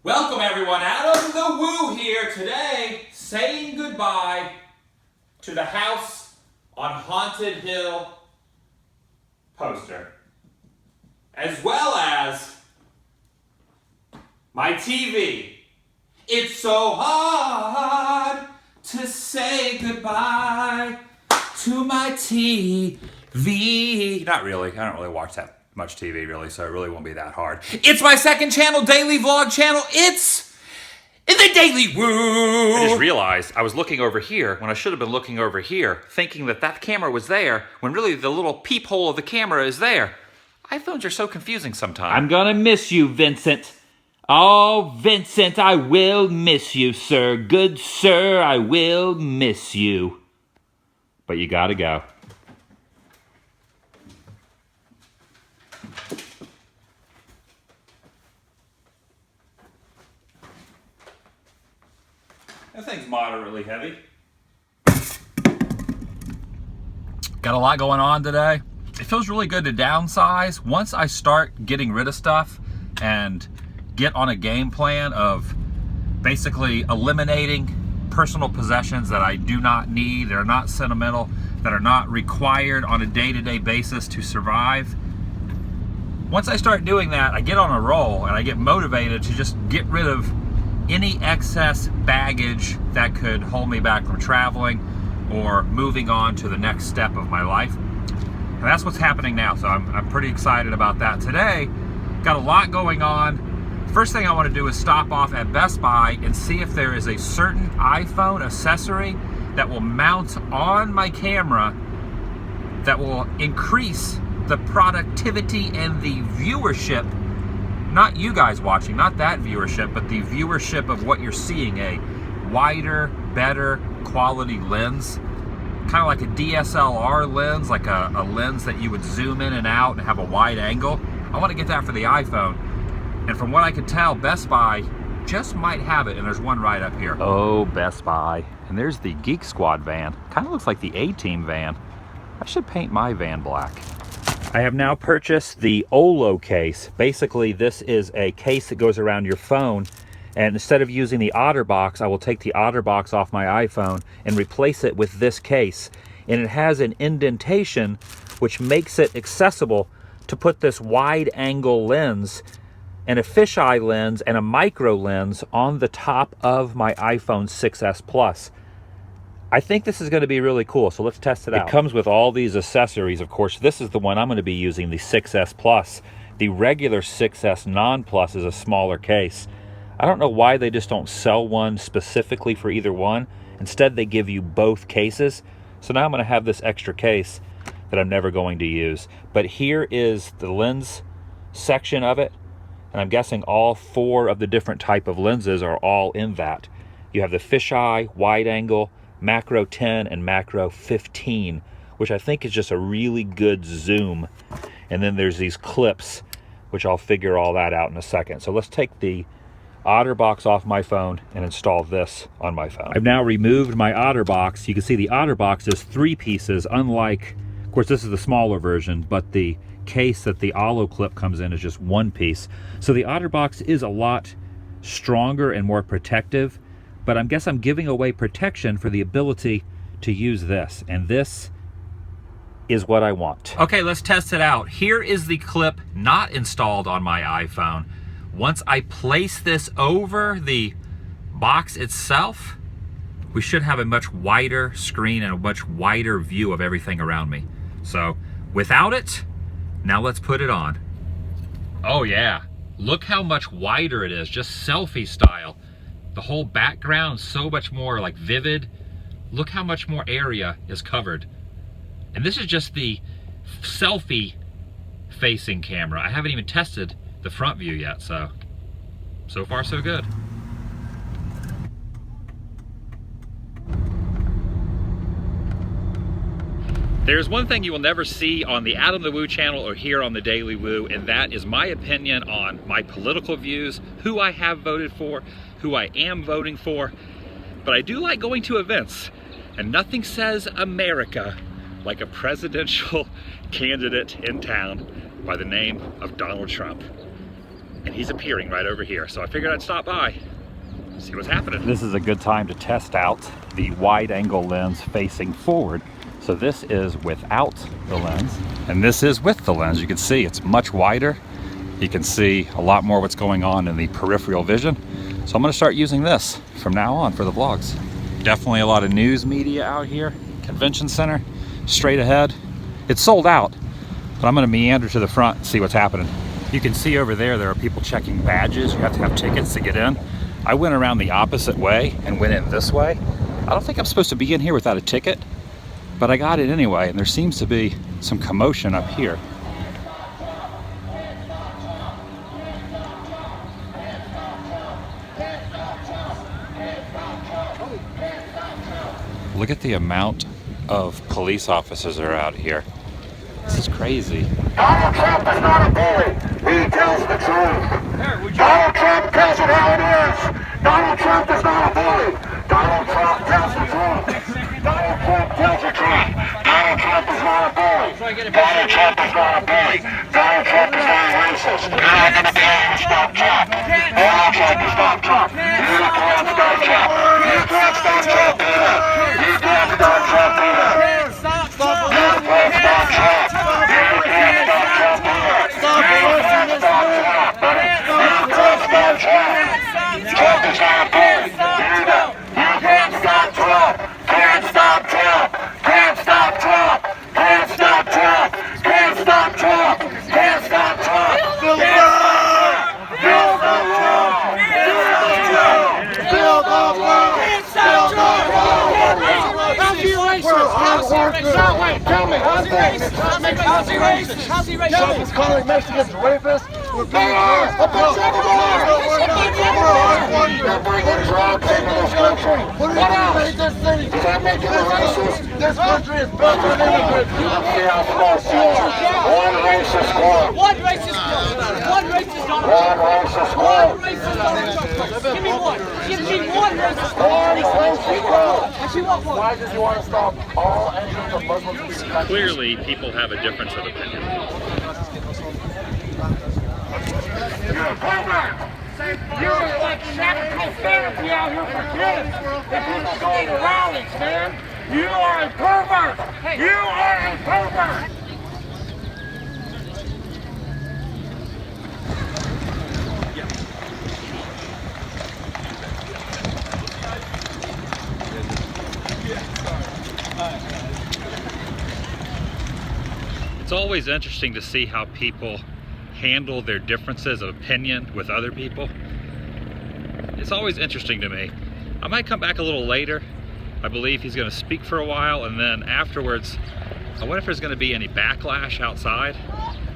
Welcome everyone, Adam the Woo here today, saying goodbye to the House on Haunted Hill poster, as well as my TV. It's so hard to say goodbye to my TV. Not really, I don't really watch that much TV really, so it really won't be that hard. It's my second channel, daily vlog channel. It's TheDailyWoo. I just realized I was looking over here when I should have been looking over here, thinking that that camera was there, when really the little peephole of the camera is there. iPhones are so confusing sometimes. I'm gonna miss you, Vincent. Oh, Vincent, I will miss you, sir. Good sir, I will miss you. But you gotta go. That thing's moderately heavy. Got a lot going on today. It feels really good to downsize. Once I start getting rid of stuff and get on a game plan of basically eliminating personal possessions that I do not need, that are not sentimental, that are not required on a day-to-day basis to survive. Once I start doing that, I get on a roll and I get motivated to just get rid of any excess baggage that could hold me back from traveling or moving on to the next step of my life. And that's what's happening now, so I'm pretty excited about that today. Got a lot going on. First thing I want to do is stop off at Best Buy and see if there is a certain iPhone accessory that will mount on my camera that will increase the productivity and the viewership. Not you guys watching, not that viewership, but the viewership of what you're seeing. A wider, better quality lens. Kind of like a DSLR lens, like a lens that you would zoom in and out and have a wide angle. I want to get that for the iPhone. And from what I can tell, Best Buy just might have it, and there's one right up here. Oh, Best Buy. And there's the Geek Squad van. Kind of looks like the A-Team van. I should paint my van black. I have now purchased the Olo case. Basically, this is a case that goes around your phone, and instead of using the OtterBox, I will take the OtterBox off my iPhone and replace it with this case. And it has an indentation which makes it accessible to put this wide-angle lens and a fisheye lens and a micro lens on the top of my iPhone 6s Plus. I think this is going to be really cool, so let's test it out. It comes with all these accessories. Of course, this is the one I'm going to be using, the 6s Plus. The regular 6s Non-Plus is a smaller case. I don't know why they just don't sell one specifically for either one. Instead, they give you both cases. So now I'm going to have this extra case that I'm never going to use. But here is the lens section of it. And I'm guessing all four of the different type of lenses are all in that. You have the fisheye, wide angle, macro 10 and macro 15, which I think is just a really good zoom. And then there's these clips, which I'll figure all that out in a second. So let's take the OtterBox off my phone and install this on my phone. I've now removed my OtterBox. You can see the OtterBox is 3 pieces, unlike, of course this is the smaller version, but the case that the Olo clip comes in is just 1 piece. So the OtterBox is a lot stronger and more protective, but I guess I'm giving away protection for the ability to use this, and this is what I want. Okay, let's test it out. Here is the clip not installed on my iPhone. Once I place this over the box itself, we should have a much wider screen and a much wider view of everything around me. So without it, now let's put it on. Oh yeah, look how much wider it is, just selfie style. The whole background is so much more like vivid. Look how much more area is covered. And this is just the selfie facing camera. I haven't even tested the front view yet, so far so good. There's one thing you will never see on the Adam the Woo channel or here on the Daily Woo, and that is my opinion on my political views, who I have voted for, who I am voting for. But I do like going to events, and nothing says America like a presidential candidate in town by the name of Donald Trump. and he's appearing right over here. So I figured I'd stop by, see what's happening. This is a good time to test out the wide angle lens facing forward. So this is without the lens, and this is with the lens. You can see it's much wider. You can see a lot more what's going on in the peripheral vision. So I'm gonna start using this from now on for the vlogs. Definitely a lot of news media out here. Convention center, straight ahead. It's sold out, but I'm gonna meander to the front and see what's happening. You can see over there, there are people checking badges. You have to have tickets to get in. I went around the opposite way and went in this way. I don't think I'm supposed to be in here without a ticket, but I got it anyway, and there seems to be some commotion up here. Look at the amount of police officers that are out here. This is crazy. Donald Trump is not a bully. He tells the truth. Donald Trump tells it how it is. Donald Trump is not a bully. Donald Trump tells the truth. Donald Trump tells the truth. Donald Trump is not a bully. Donald Trump is not a bully. Donald Trump is not racist. You're not going to be able to stop Trump. Donald Trump is not Trump. You can't stop Trump. You can't stop Trump either. You can't stop Trump either. You can't stop Trump. Trump is not a bully. You can't stop Trump. Can't stop Trump. Can't stop Trump. Can't stop Trump. Can't stop Trump. Can't stop Trump. Build the wall. Build the wall. Build the wall. Build the wall. How's he racist? How's he racist? Wait, tell me. How's he racist? How's he racist? How's he racist? Trump is calling Mexicans rapists. They are. They're bringing drugs into this country. What else? Does that make you a racist? This country is built on immigrants. See how close you are. One racist quote. One racist Donald Trump. One racist Donald One Trump. racist One quote. racist Donald Trump. Give me one. Give me one racist One racist quote. Actually, what one? Why does he want to stop all entrants of Muslims to the country? Clearly, people have a difference of opinion. You're a pervert! You're like shadow therapy out here for kids and people going to rallies, man! You are a pervert! You are a pervert! It's always interesting to see how people handle their differences of opinion with other people. It's always interesting to me. I might come back a little later. I believe he's going to speak for a while, and then afterwards, I wonder if there's going to be any backlash outside.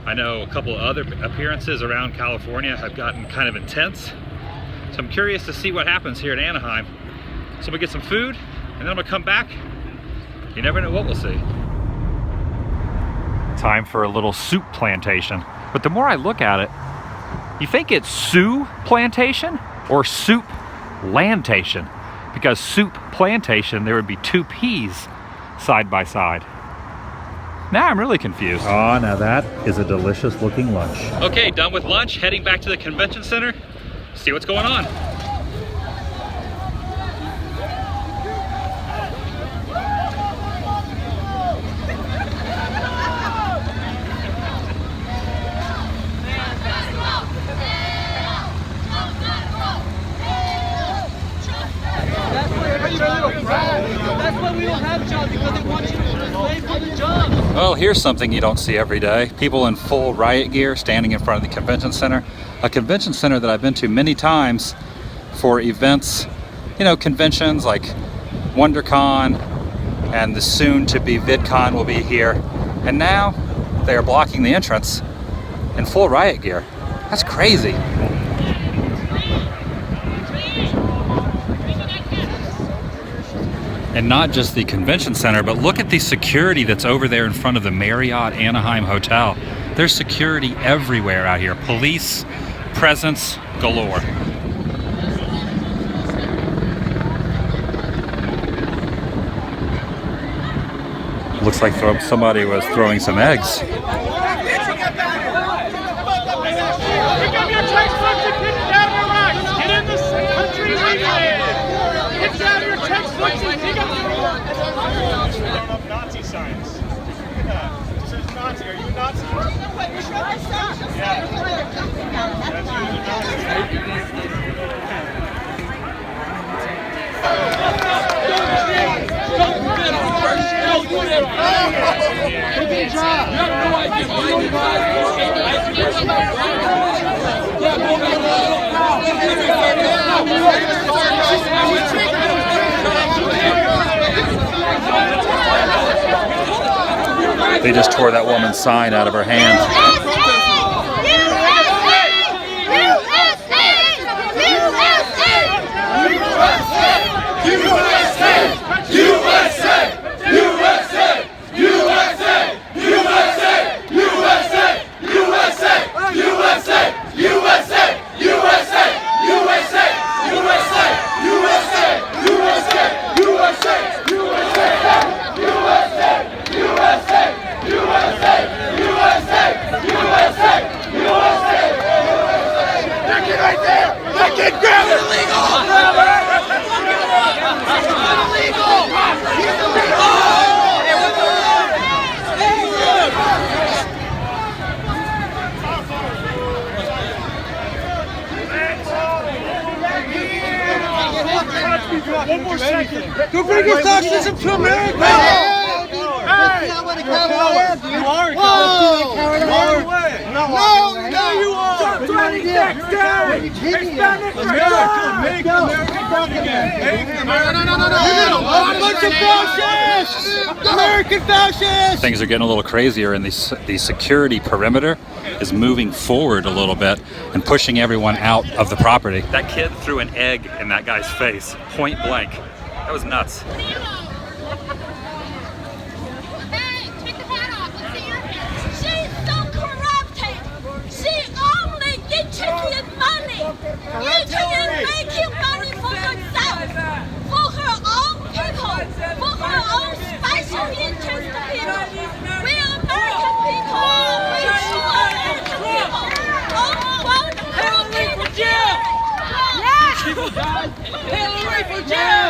I know a couple of other appearances around California have gotten kind of intense, so I'm curious to see what happens here in Anaheim. So I'm gonna get some food, and then I'm gonna come back. You never know what we'll see. Time for a little soup plantation. But the more I look at it, you think it's Sioux plantation or soup landtation? Because soup plantation, there would be two P's side by side. Now I'm really confused. Oh, now that is a delicious looking lunch. Okay, done with lunch, heading back to the convention center, see what's going on. That's why we don't have jobs, because they want you to wait for the jobs. Well, here's something you don't see every day. People in full riot gear standing in front of the convention center. A convention center that I've been to many times for events, you know, conventions like WonderCon and the soon to be VidCon will be here. And now they are blocking the entrance in full riot gear. That's crazy. And not just the convention center, but look at the security that's over there in front of the Marriott Anaheim Hotel. There's security everywhere out here. Police presence galore. Looks like somebody was throwing some eggs. Pick up your trash. Get down your textbooks and dig up Nazi signs. Yeah. It says Nazi. Are you a Nazi? Good job. You have no idea. They just tore that woman's sign out of her hand. One more second. Go bring your fascism to America! Hey! You are a coward. No, you are! Stop threatening next day! Hispanic America! No! Bunch of fascists! American fascists! Things are getting a little crazier, and the security perimeter is moving forward a little bit and pushing everyone out of the property. That kid threw an egg in that guy's face, point blank. That was nuts. Hey, take the hat off. Let's see your hand. She's so corrupted. She only interested in money. Interested in making money for herself, for her own people, for her own special interest people. We American people, we true American people, all want Hillary for jail. Hillary for jail!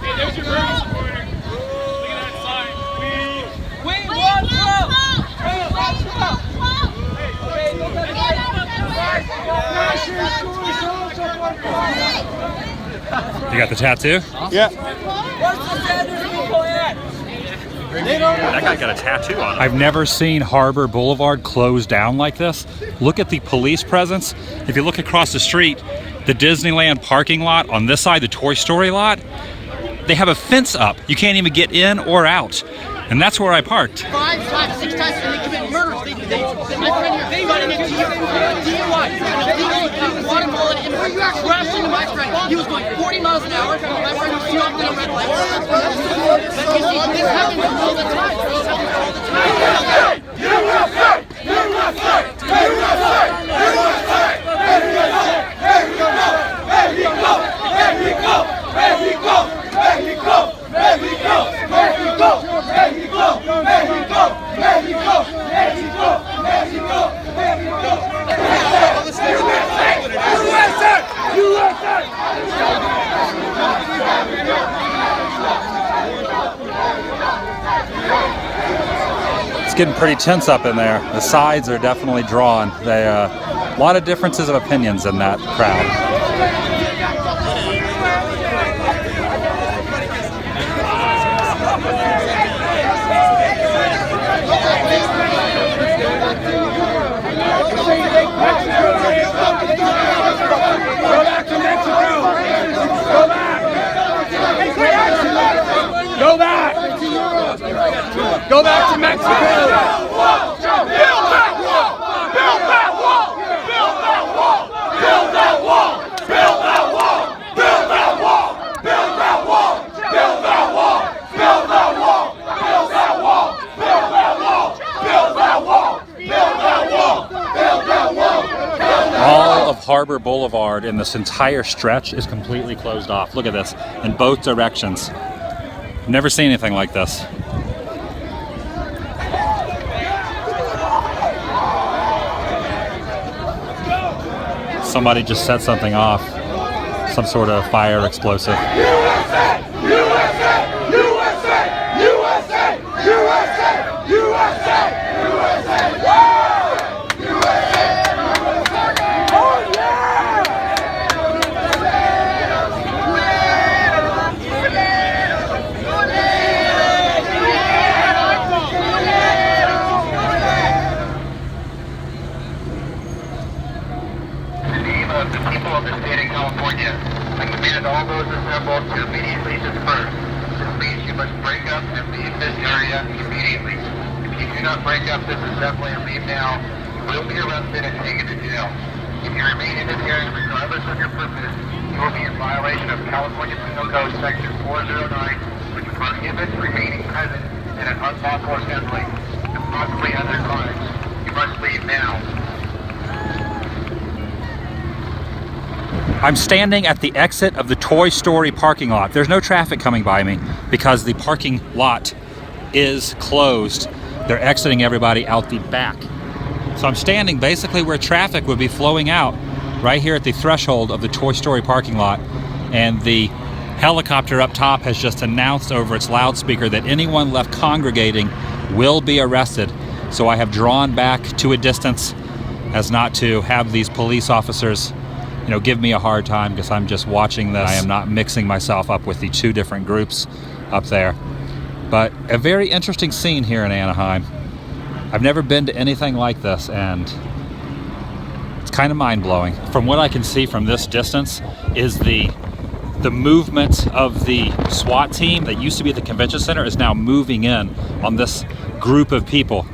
Hey, there's your Bernie supporter. Look at that sign. We want Trump! We want Trump! Okay, look at You got the tattoo? Yeah. Where's the Sanders people at? That guy got a tattoo on him. I've never seen Harbor Boulevard closed down like this. Look at the police presence. If you look across the street, the Disneyland parking lot on this side, the Toy Story lot, they have a fence up. You can't even get in or out. And that's where I parked. 5 times, 6 times, and they commit murders. My friend here, they running into you. DUI, illegally Guatemalan immigrant, crashed into my friend. He was going 40 miles an hour. My friend was stopped at a red light. But you see, this happens all the time. This happens all the time. USA! USA! USA! USA! Mexico! Mexico! Mexico! Mexico! Mexico! Mexico! Mexico! Mexico! Mexico! Mexico! Mexico! Mexico! USA! USA! It's getting pretty tense up in there. The sides are definitely drawn. A lot of differences of opinions in that crowd. Go back to Mexico! Go back! Go back! Go back to Mexico! Build that wall! Build that wall! Build that wall! Build that wall! Build that wall! Build that wall! Build that wall! Build that wall! Build that wall! Build that wall! Build that wall! Build that wall! Build that wall! Build that wall! All of Harbor Boulevard in this entire stretch is completely closed off. Look at this, in both directions. Never seen anything like this. Somebody just set something off, some sort of fire explosive. USA! USA! USA! USA! USA! USA! USA! Woo! USA! Oh yeah! In the name of the people of the state of California, I command all those assembled to immediately disperse. This means you must break up and leave this area immediately. If you do not break up this assembly and leave now, you will be arrested and taken to jail. If you remain in this area regardless of your purpose, you will be in violation of California Penal Code Section 409, which prohibits remaining present in an unlawful assembly and possibly other crimes. You must leave now. I'm standing at the exit of the Toy Story parking lot. There's no traffic coming by me because the parking lot is closed. They're exiting everybody out the back. So I'm standing basically where traffic would be flowing out, right here at the threshold of the Toy Story parking lot. And the helicopter up top has just announced over its loudspeaker that anyone left congregating will be arrested. So I have drawn back to a distance as not to have these police officers, you know, give me a hard time because I'm just watching this. I am not mixing myself up with the two different groups up there. But a very interesting scene here in Anaheim. I've never been to anything like this, and it's kind of mind-blowing. From what I can see from this distance is the movement of the SWAT team that used to be at the convention center is now moving in on this group of people.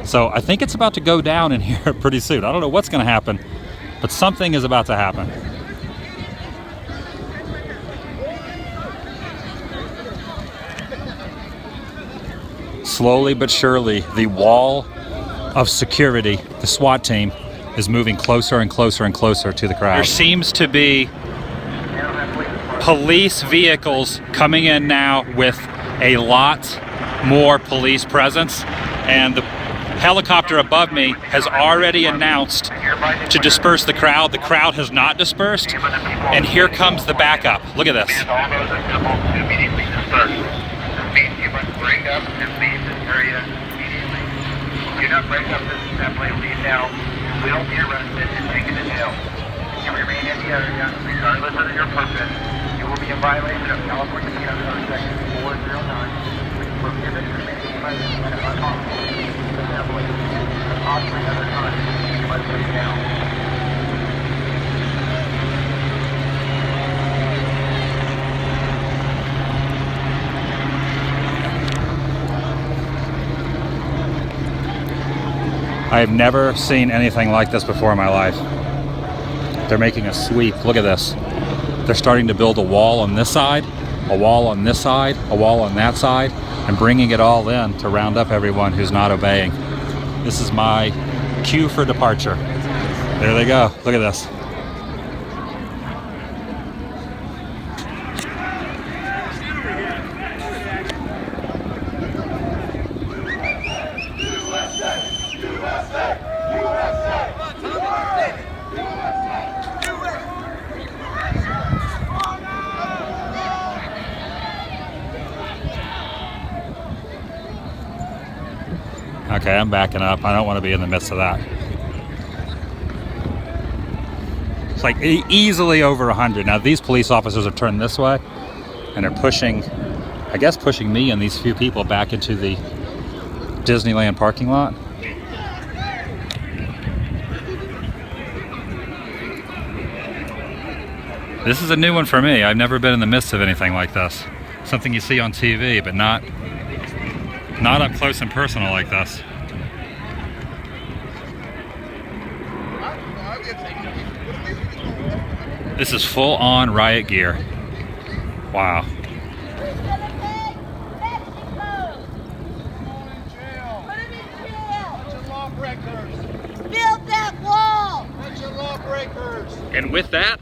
So I think it's about to go down in here pretty soon. I don't know what's going to happen, but something is about to happen. Slowly but surely, the wall of security, the SWAT team, is moving closer and closer and closer to the crowd. There seems to be police vehicles coming in now with a lot more police presence, and the helicopter above me has already announced to disperse the crowd. The crowd has not dispersed, and here comes the backup. Look at this. All those assembled to immediately disperse. This means you must break up and leave this area immediately. If you do not break up this assembly and leave now, you will be arrested and taken to jail. If you remain in the area, regardless of your purpose, you will be in violation of California Penal Code Section 409, which prohibits remaining present in an unlawful assembly and possibly other crimes. You must leave now. I have never seen anything like this before in my life. They're making a sweep. Look at this. They're starting to build a wall on this side, a wall on this side, a wall on that side, and bringing it all in to round up everyone who's not obeying. This is my cue for departure. There they go. Look at this. Okay, I'm backing up. I don't want to be in the midst of that. It's like easily over 100. Now these police officers have turned this way and are pushing, I guess pushing me and these few people back into the Disneyland parking lot. This is a new one for me. I've never been in the midst of anything like this. Something you see on TV, but not up close and personal like this. This is full on Riot gear. Wow. Build that wall! And with that,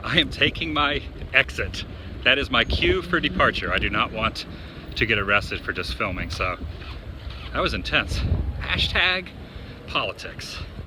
I am taking my exit. That is my cue for departure. I do not want to get arrested for just filming, so that was intense. #politics.